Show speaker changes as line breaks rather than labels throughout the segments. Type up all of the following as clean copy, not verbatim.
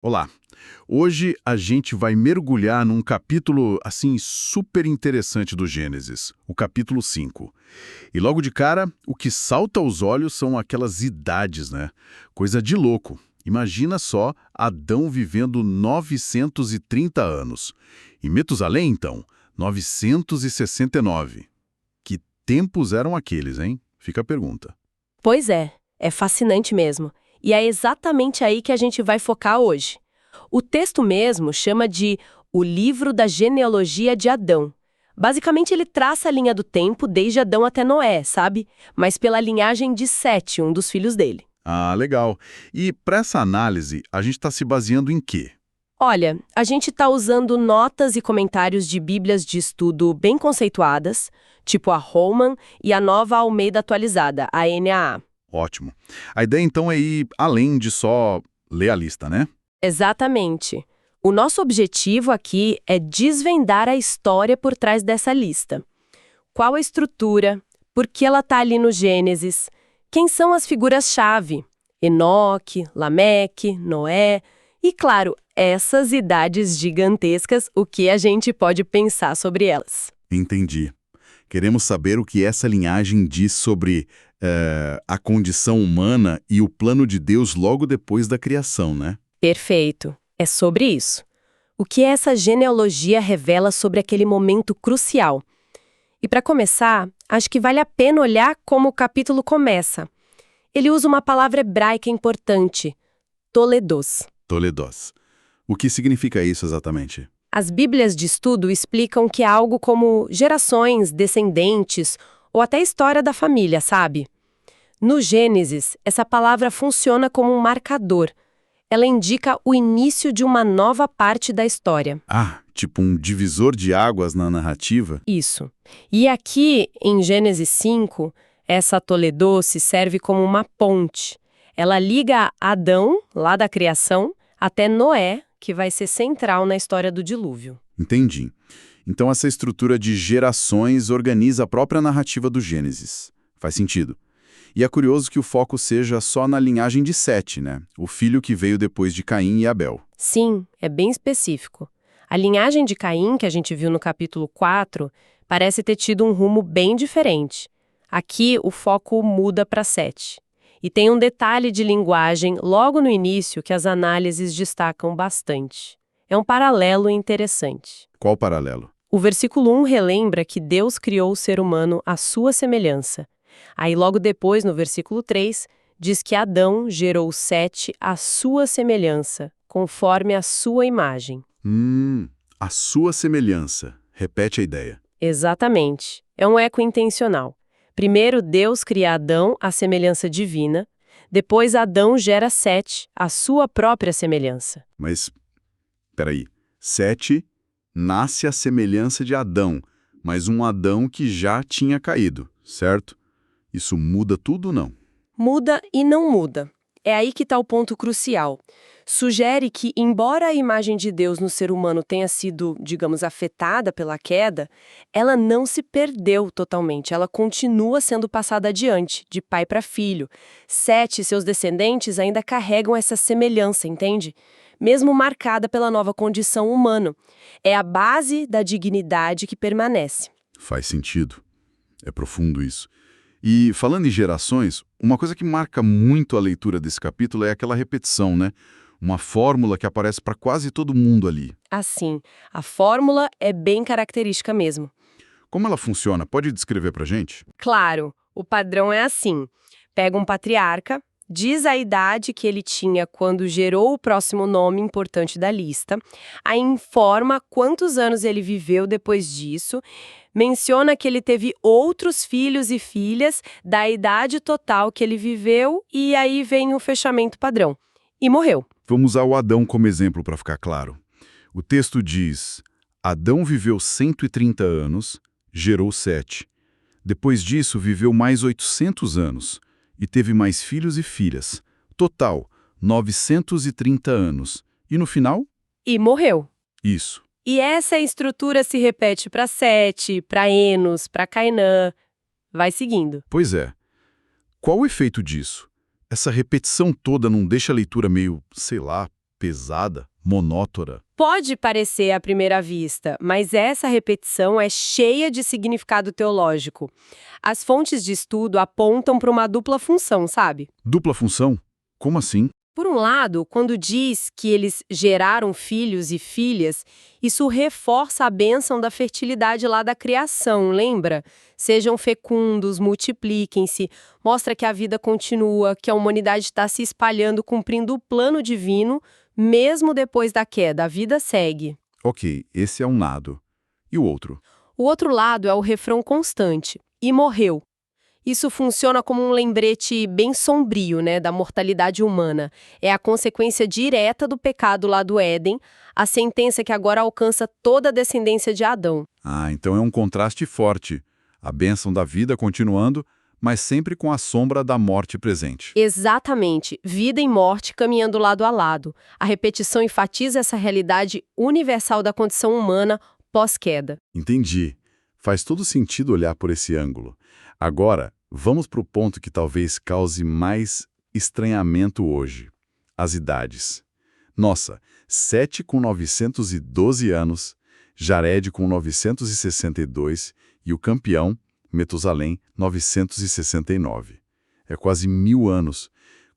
Olá! Hoje a gente vai mergulhar num capítulo, assim, super interessante do Gênesis, o capítulo 5. E logo de cara, o que salta aos olhos são aquelas idades, né? Coisa de louco. Imagina só Adão vivendo 930 anos. E Metusalém, então, 969. Que tempos eram aqueles, hein? Fica a pergunta.
Pois é fascinante mesmo. E é exatamente aí que a gente vai focar hoje. O texto mesmo chama de o livro da genealogia de Adão. Basicamente, ele traça a linha do tempo desde Adão até Noé, sabe? Mas pela linhagem de Sete, um dos filhos dele.
Ah, legal. E para essa análise, a gente está se baseando em quê?
Olha, a gente está usando notas e comentários de bíblias de estudo bem conceituadas, tipo a Holman e a Nova Almeida Atualizada, a NAA.
Ótimo. A ideia então é ir além de só ler a lista, né?
Exatamente. O nosso objetivo aqui é desvendar a história por trás dessa lista. Qual a estrutura? Por que ela está ali no Gênesis? Quem são as figuras-chave? Enoque, Lameque, Noé. E, claro, essas idades gigantescas, o que a gente pode pensar sobre elas.
Entendi. Queremos saber o que essa linhagem diz sobre a condição humana e o plano de Deus logo depois da criação, né?
Perfeito. É sobre isso. O que essa genealogia revela sobre aquele momento crucial? E para começar, acho que vale a pena olhar como o capítulo começa. Ele usa uma palavra hebraica importante, toledos.
Toledos. O que significa isso exatamente?
As bíblias de estudo explicam que é algo como gerações, descendentes ou até história da família, sabe? No Gênesis, essa palavra funciona como um marcador. Ela indica o início de uma nova parte da história.
Ah, tipo um divisor de águas na narrativa?
Isso. E aqui, em Gênesis 5, essa Toledo se serve como uma ponte. Ela liga Adão, lá da criação, até Noé, que vai ser central na história do dilúvio.
Entendi. Então essa estrutura de gerações organiza a própria narrativa do Gênesis. Faz sentido. E é curioso que o foco seja só na linhagem de Sete, né? O filho que veio depois de Caim e Abel.
Sim, é bem específico. A linhagem de Caim, que a gente viu no capítulo 4, parece ter tido um rumo bem diferente. Aqui, o foco muda para Sete. E tem um detalhe de linguagem logo no início que as análises destacam bastante. É um paralelo interessante.
Qual o paralelo?
O versículo 1 relembra que Deus criou o ser humano à sua semelhança. Aí logo depois, no versículo 3, diz que Adão gerou Sete à sua semelhança, conforme a sua imagem.
A sua semelhança. Repete a ideia.
Exatamente. É um eco intencional. Primeiro, Deus cria Adão à semelhança divina. Depois, Adão gera Sete, à sua própria semelhança.
Mas, peraí. Sete nasce à semelhança de Adão, mas um Adão que já tinha caído, certo? Isso muda tudo ou não?
Muda e não muda. É aí que está o ponto crucial. Sugere que, embora a imagem de Deus no ser humano tenha sido, digamos, afetada pela queda, ela não se perdeu totalmente. Ela continua sendo passada adiante, de pai para filho. Sete e seus descendentes ainda carregam essa semelhança, entende? Mesmo marcada pela nova condição humana. É a base da dignidade que permanece.
Faz sentido. É profundo isso. E, falando em gerações, uma coisa que marca muito a leitura desse capítulo é aquela repetição, né? Uma fórmula que aparece para quase todo mundo ali.
Assim, a fórmula é bem característica mesmo.
Como ela funciona? Pode descrever pra gente?
Claro, o padrão é assim. Pega um patriarca, diz a idade que ele tinha quando gerou o próximo nome importante da lista, aí informa quantos anos ele viveu depois disso, menciona que ele teve outros filhos e filhas da idade total que ele viveu e aí vem o fechamento padrão. E morreu.
Vamos usar o Adão como exemplo para ficar claro. O texto diz: Adão viveu 130 anos, gerou Sete. Depois disso, viveu mais 800 anos e teve mais filhos e filhas. Total, 930 anos. E no final?
E morreu.
Isso.
E essa estrutura se repete para Sete, para Enos, para Cainã. Vai seguindo.
Pois é. Qual o efeito disso? Essa repetição toda não deixa a leitura meio, sei lá, pesada, monótona.
Pode parecer à primeira vista, mas essa repetição é cheia de significado teológico. As fontes de estudo apontam para uma dupla função, sabe?
Dupla função? Como assim?
Por um lado, quando diz que eles geraram filhos e filhas, isso reforça a bênção da fertilidade lá da criação, lembra? Sejam fecundos, multipliquem-se, mostra que a vida continua, que a humanidade está se espalhando, cumprindo o plano divino, mesmo depois da queda, a vida segue.
Ok, esse é um lado. E o outro?
O outro lado é o refrão constante, e morreu. Isso funciona como um lembrete bem sombrio, né, da mortalidade humana. É a consequência direta do pecado lá do Éden, a sentença que agora alcança toda a descendência de Adão.
Ah, então é um contraste forte. A bênção da vida continuando, mas sempre com a sombra da morte presente.
Exatamente, vida e morte caminhando lado a lado. A repetição enfatiza essa realidade universal da condição humana pós-queda.
Entendi. Faz todo sentido olhar por esse ângulo. Agora, vamos para o ponto que talvez cause mais estranhamento hoje. As idades. Nossa, Sete com 912 anos, Jared com 962 e o campeão, Metusalém, 969. É quase 1000 anos.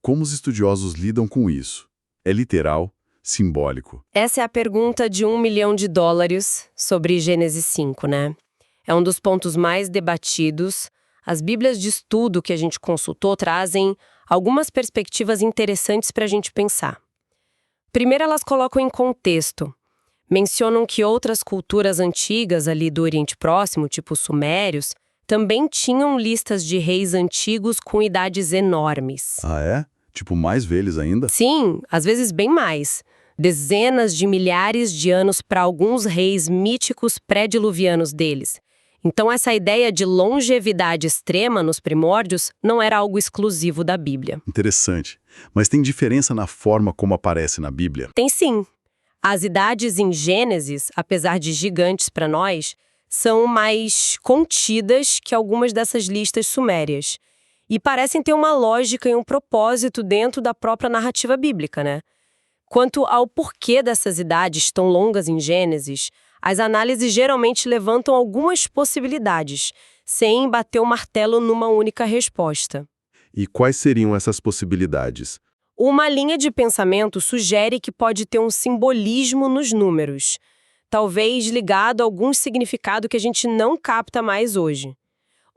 Como os estudiosos lidam com isso? É literal, simbólico?
Essa é a pergunta de $1 milhão sobre Gênesis 5, né? É um dos pontos mais debatidos. As bíblias de estudo que a gente consultou trazem algumas perspectivas interessantes para a gente pensar. Primeiro, elas colocam em contexto. Mencionam que outras culturas antigas ali do Oriente Próximo, tipo os sumérios, também tinham listas de reis antigos com idades enormes.
Ah, é? Tipo mais velhos ainda?
Sim, às vezes bem mais. Dezenas de milhares de anos para alguns reis míticos pré-diluvianos deles. Então essa ideia de longevidade extrema nos primórdios não era algo exclusivo da Bíblia.
Interessante. Mas tem diferença na forma como aparece na Bíblia?
Tem sim. As idades em Gênesis, apesar de gigantes para nós, são mais contidas que algumas dessas listas sumérias. E parecem ter uma lógica e um propósito dentro da própria narrativa bíblica, né? Quanto ao porquê dessas idades tão longas em Gênesis, as análises geralmente levantam algumas possibilidades, sem bater o martelo numa única resposta.
E quais seriam essas possibilidades?
Uma linha de pensamento sugere que pode ter um simbolismo nos números, talvez ligado a algum significado que a gente não capta mais hoje.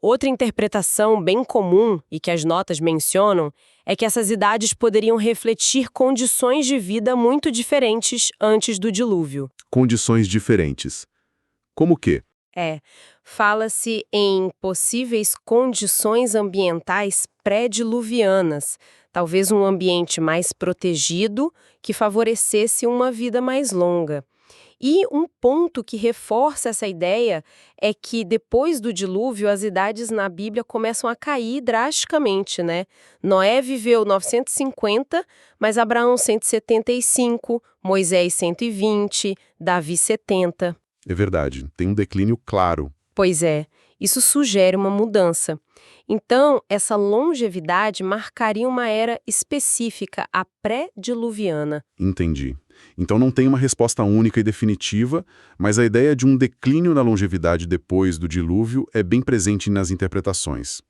Outra interpretação bem comum, e que as notas mencionam, é que essas idades poderiam refletir condições de vida muito diferentes antes do dilúvio.
Condições diferentes. Como que?
Fala-se em possíveis condições ambientais pré-diluvianas, talvez um ambiente mais protegido que favorecesse uma vida mais longa. E um ponto que reforça essa ideia é que depois do dilúvio as idades na Bíblia começam a cair drasticamente, né? Noé viveu 950, mas Abraão 175, Moisés 120, Davi 70.
É verdade, tem um declínio claro.
Pois é, isso sugere uma mudança. Então, essa longevidade marcaria uma era específica, a pré-diluviana.
Entendi. Então não tem uma resposta única e definitiva, mas a ideia de um declínio na longevidade depois do dilúvio é bem presente nas interpretações.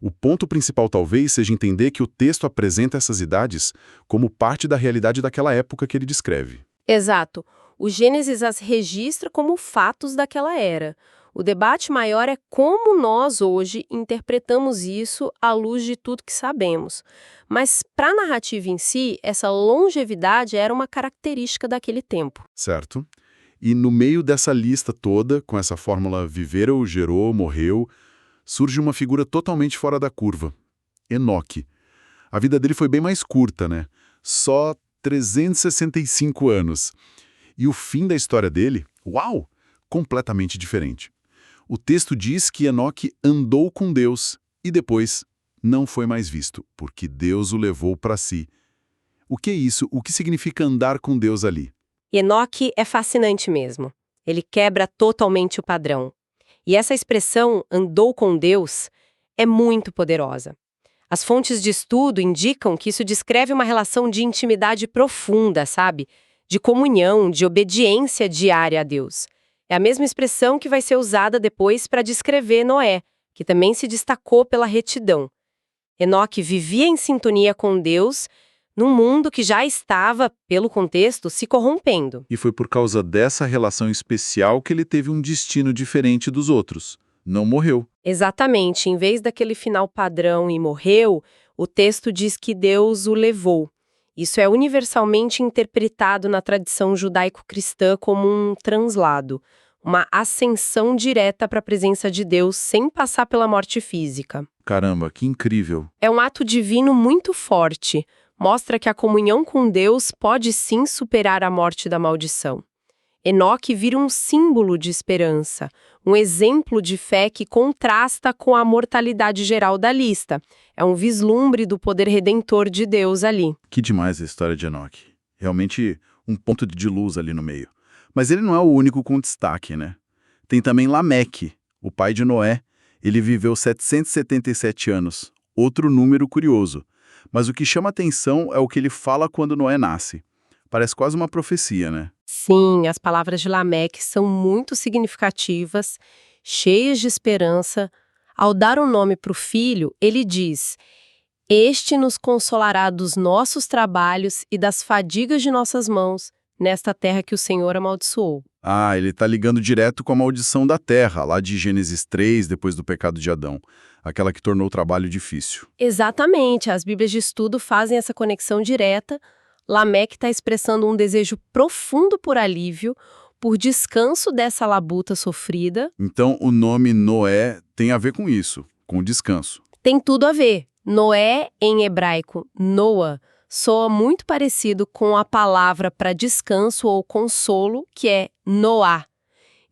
O ponto principal talvez seja entender que o texto apresenta essas idades como parte da realidade daquela época que ele descreve.
Exato. O Gênesis as registra como fatos daquela era. O debate maior é como nós hoje interpretamos isso à luz de tudo que sabemos. Mas para a narrativa em si, essa longevidade era uma característica daquele tempo.
Certo? E no meio dessa lista toda, com essa fórmula viveu, gerou, morreu, surge uma figura totalmente fora da curva. Enoque. A vida dele foi bem mais curta, né? Só 365 anos. E o fim da história dele, uau, completamente diferente. O texto diz que Enoque andou com Deus e depois não foi mais visto, porque Deus o levou para si. O que é isso? O que significa andar com Deus ali?
Enoque é fascinante mesmo. Ele quebra totalmente o padrão. E essa expressão, andou com Deus, é muito poderosa. As fontes de estudo indicam que isso descreve uma relação de intimidade profunda, sabe? De comunhão, de obediência diária a Deus. É a mesma expressão que vai ser usada depois para descrever Noé, que também se destacou pela retidão. Enoque vivia em sintonia com Deus, num mundo que já estava, pelo contexto, se corrompendo.
E foi por causa dessa relação especial que ele teve um destino diferente dos outros. Não morreu.
Exatamente, em vez daquele final padrão e morreu, o texto diz que Deus o levou. Isso é universalmente interpretado na tradição judaico-cristã como um translado, uma ascensão direta para a presença de Deus sem passar pela morte física.
Caramba, que incrível.
É um ato divino muito forte. Mostra que a comunhão com Deus pode sim superar a morte da maldição. Enoque vira um símbolo de esperança, um exemplo de fé que contrasta com a mortalidade geral da lista. É um vislumbre do poder redentor de Deus ali.
Que demais a história de Enoque. Realmente um ponto de luz ali no meio. Mas ele não é o único com destaque, né? Tem também Lameque, o pai de Noé. Ele viveu 777 anos, outro número curioso. Mas o que chama atenção é o que ele fala quando Noé nasce. Parece quase uma profecia, né?
Sim, as palavras de Lameque são muito significativas, cheias de esperança. Ao dar um nome para o filho, ele diz: "Este nos consolará dos nossos trabalhos e das fadigas de nossas mãos, nesta terra que o Senhor amaldiçoou."
Ah, ele está ligando direto com a maldição da terra, lá de Gênesis 3, depois do pecado de Adão. Aquela que tornou o trabalho difícil.
Exatamente, as Bíblias de estudo fazem essa conexão direta. Lameque está expressando um desejo profundo por alívio, por descanso dessa labuta sofrida.
Então, o nome Noé tem a ver com isso, com o descanso.
Tem tudo a ver. Noé, em hebraico, Noah, soa muito parecido com a palavra para descanso ou consolo, que é Noá.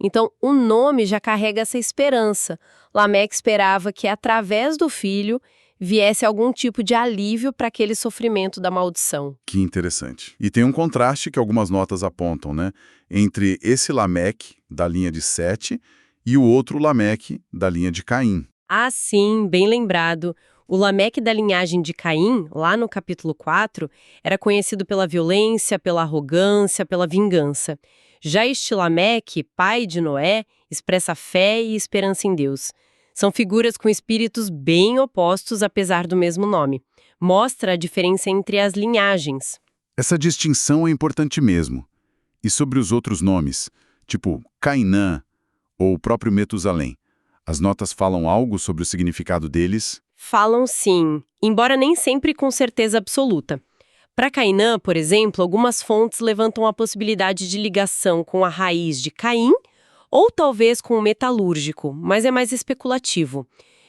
Então, o nome já carrega essa esperança. Lameque esperava que, através do filho, viesse algum tipo de alívio para aquele sofrimento da maldição.
Que interessante. E tem um contraste que algumas notas apontam, né? Entre esse Lameque, da linha de Sete, e o outro Lameque, da linha de Caim.
Ah, sim, bem lembrado. O Lameque da linhagem de Caim, lá no capítulo 4, era conhecido pela violência, pela arrogância, pela vingança. Já este Lameque, pai de Noé, expressa fé e esperança em Deus. São figuras com espíritos bem opostos, apesar do mesmo nome. Mostra a diferença entre as linhagens.
Essa distinção é importante mesmo. E sobre os outros nomes, tipo Cainã ou o próprio Metusalém, as notas falam algo sobre o significado deles?
Falam sim, embora nem sempre com certeza absoluta. Para Cainã, por exemplo, algumas fontes levantam a possibilidade de ligação com a raiz de Caim ou talvez com o metalúrgico, mas é mais especulativo.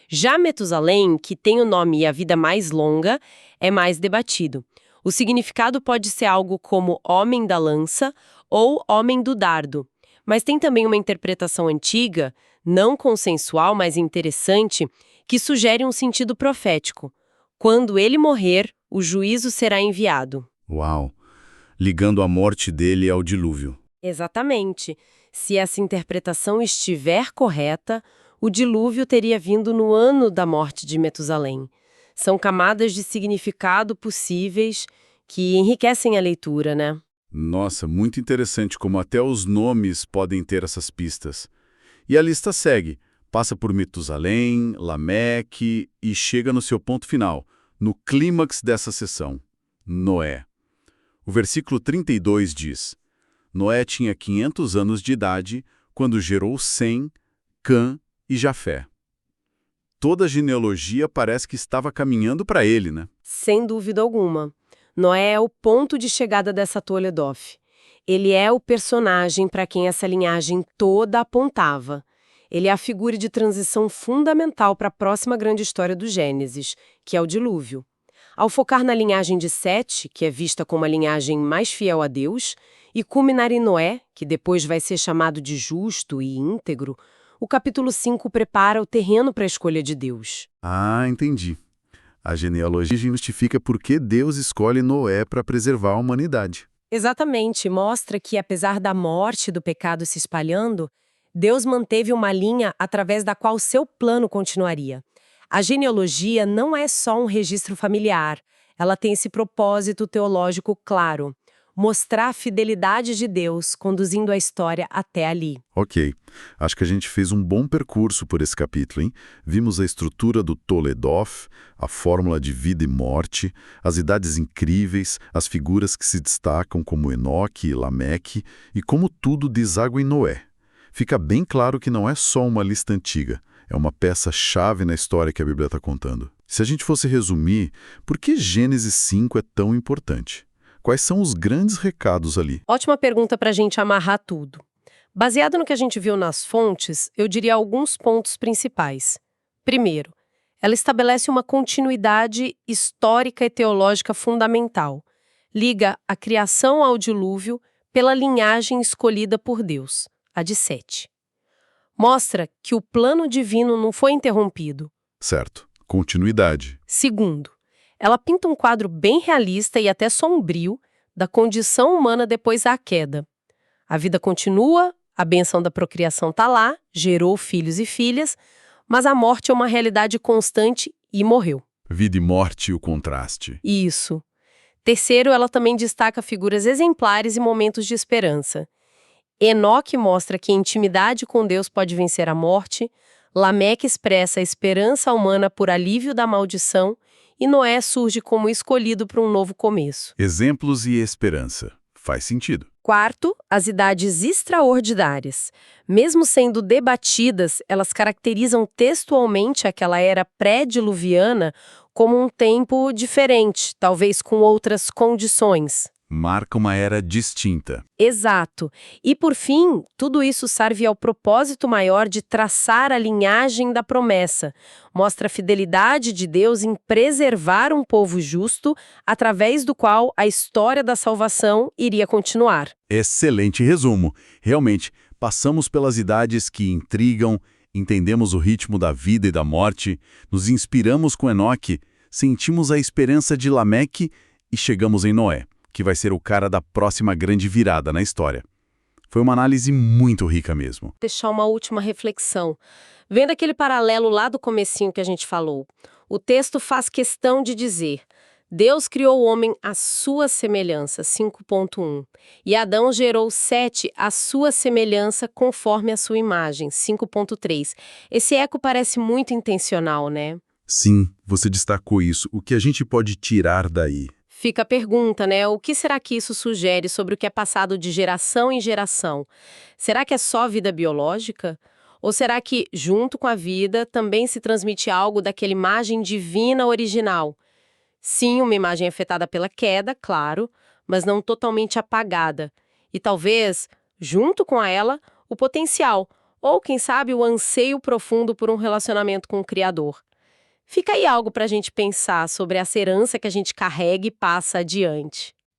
Já Metusalém, que tem o nome e a vida mais longa, é mais debatido. O significado pode ser algo como homem da lança ou homem do dardo. Mas tem também uma interpretação antiga, não consensual, mas interessante, que sugere um sentido profético. Quando ele morrer, o juízo será enviado.
Uau! Ligando a morte dele ao dilúvio.
Exatamente. Se essa interpretação estiver correta, o dilúvio teria vindo no ano da morte de Metusalém. São camadas de significado possíveis que enriquecem a leitura, né?
Nossa, muito interessante como até os nomes podem ter essas pistas. E a lista segue, passa por Metusalém, Lameque e chega no seu ponto final, no clímax dessa sessão, Noé. O versículo 32 diz: Noé tinha 500 anos de idade quando gerou Sem, Cã e Jafé. Toda a genealogia parece que estava caminhando para ele, né?
Sem dúvida alguma. Noé é o ponto de chegada dessa Toledoth. Ele é o personagem para quem essa linhagem toda apontava. Ele é a figura de transição fundamental para a próxima grande história do Gênesis, que é o dilúvio. Ao focar na linhagem de Sete, que é vista como a linhagem mais fiel a Deus, e culminar em Noé, que depois vai ser chamado de justo e íntegro, o capítulo 5 prepara o terreno para a escolha de Deus.
Ah, entendi. A genealogia justifica por que Deus escolhe Noé para preservar a humanidade.
Exatamente, mostra que apesar da morte e do pecado se espalhando, Deus manteve uma linha através da qual seu plano continuaria. A genealogia não é só um registro familiar, ela tem esse propósito teológico claro: mostrar a fidelidade de Deus conduzindo a história até ali.
Ok, acho que a gente fez um bom percurso por esse capítulo, hein? Vimos a estrutura do Toledoth, a fórmula de vida e morte, as idades incríveis, as figuras que se destacam como Enoque e Lameque e como tudo deságua em Noé. Fica bem claro que não é só uma lista antiga, é uma peça-chave na história que a Bíblia está contando. Se a gente fosse resumir, por que Gênesis 5 é tão importante? Quais são os grandes recados ali?
Ótima pergunta para a gente amarrar tudo. Baseado no que a gente viu nas fontes, eu diria alguns pontos principais. Primeiro, ela estabelece uma continuidade histórica e teológica fundamental. Liga a criação ao dilúvio pela linhagem escolhida por Deus, a de Sete. Mostra que o plano divino não foi interrompido.
Certo, continuidade.
Segundo, ela pinta um quadro bem realista e até sombrio da condição humana depois da queda. A vida continua, a bênção da procriação está lá, gerou filhos e filhas, mas a morte é uma realidade constante e morreu.
Vida e morte e o contraste.
Isso. Terceiro, ela também destaca figuras exemplares e momentos de esperança. Enoque mostra que a intimidade com Deus pode vencer a morte, Lameque expressa a esperança humana por alívio da maldição e Noé surge como escolhido para um novo começo.
Exemplos e esperança. Faz sentido.
Quarto, as idades extraordinárias. Mesmo sendo debatidas, elas caracterizam textualmente aquela era pré-diluviana como um tempo diferente, talvez com outras condições.
Marca uma era distinta.
Exato. E, por fim, tudo isso serve ao propósito maior de traçar a linhagem da promessa. Mostra a fidelidade de Deus em preservar um povo justo, através do qual a história da salvação iria continuar.
Excelente resumo. Realmente, passamos pelas idades que intrigam, entendemos o ritmo da vida e da morte, nos inspiramos com Enoque, sentimos a esperança de Lameque e chegamos em Noé, que vai ser o cara da próxima grande virada na história. Foi uma análise muito rica mesmo.
Deixar uma última reflexão. Vendo aquele paralelo lá do comecinho que a gente falou, o texto faz questão de dizer: Deus criou o homem à sua semelhança, 5.1, e Adão gerou Sete à sua semelhança conforme a sua imagem, 5.3. Esse eco parece muito intencional, né?
Sim, você destacou isso. O que a gente pode tirar daí?
Fica a pergunta, né? O que será que isso sugere sobre o que é passado de geração em geração? Será que é só vida biológica? Ou será que, junto com a vida, também se transmite algo daquela imagem divina original? Sim, uma imagem afetada pela queda, claro, mas não totalmente apagada. E talvez, junto com ela, o potencial, ou quem sabe o anseio profundo por um relacionamento com o Criador. Fica aí algo para a gente pensar sobre essa herança que a gente carrega e passa adiante.